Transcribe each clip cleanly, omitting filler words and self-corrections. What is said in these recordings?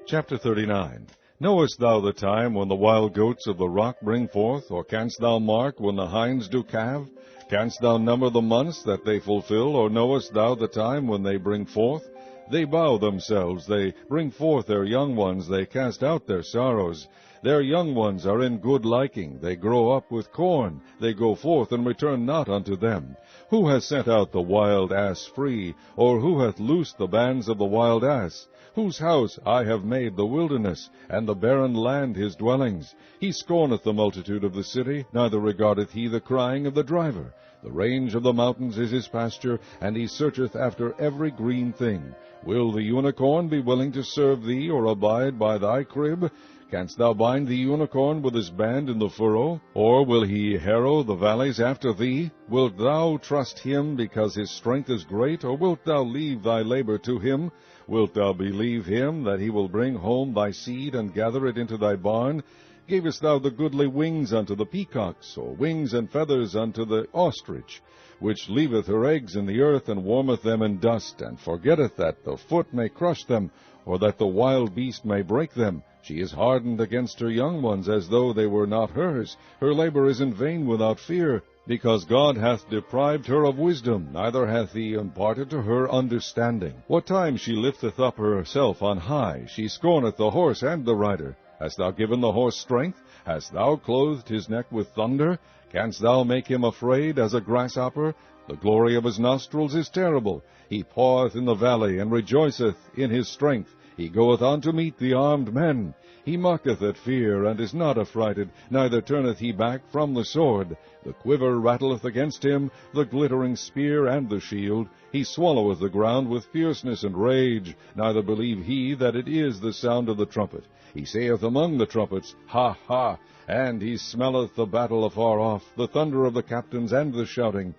Chapter 39. Knowest thou the time when the wild goats of the rock bring forth, or canst thou mark when the hinds do calve? Canst thou number the months that they fulfill, or knowest thou the time when they bring forth? They bow themselves, they bring forth their young ones, they cast out their sorrows. Their young ones are in good liking, they grow up with corn, they go forth and return not unto them. Who hath sent out the wild ass free, or who hath loosed the bands of the wild ass? Whose house I have made the wilderness, and the barren land his dwellings. He scorneth the multitude of the city, neither regardeth he the crying of the driver. The range of the mountains is his pasture, and he searcheth after every green thing. Will the unicorn be willing to serve thee, or abide by thy crib? Canst thou bind the unicorn with his band in the furrow? Or will he harrow the valleys after thee? Wilt thou trust him because his strength is great, or wilt thou leave thy labor to him? Wilt thou believe him, that he will bring home thy seed, and gather it into thy barn? Gavest thou the goodly wings unto the peacocks, or wings and feathers unto the ostrich, which leaveth her eggs in the earth, and warmeth them in dust, and forgetteth that the foot may crush them, or that the wild beast may break them? She is hardened against her young ones, as though they were not hers. Her labor is in vain without fear, because God hath deprived her of wisdom, neither hath he imparted to her understanding. What time she lifteth up herself on high, she scorneth the horse and the rider. Hast thou given the horse strength? Hast thou clothed his neck with thunder? Canst thou make him afraid as a grasshopper? The glory of his nostrils is terrible. He paweth in the valley, and rejoiceth in his strength. He goeth on to meet the armed men. He mocketh at fear, and is not affrighted, neither turneth he back from the sword. The quiver rattleth against him, the glittering spear and the shield. He swalloweth the ground with fierceness and rage, neither believe he that it is the sound of the trumpet. He saith among the trumpets, Ha, ha! And he smelleth the battle afar off, the thunder of the captains and the shouting.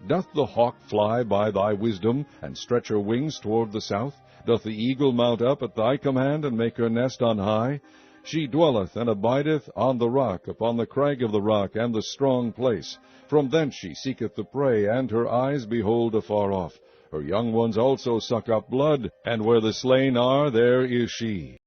Doth the hawk fly by thy wisdom, and stretch her wings toward the south? Doth the eagle mount up at thy command, and make her nest on high? She dwelleth and abideth on the rock, upon the crag of the rock, and the strong place. From thence she seeketh the prey, and her eyes behold afar off. Her young ones also suck up blood, and where the slain are, there is she.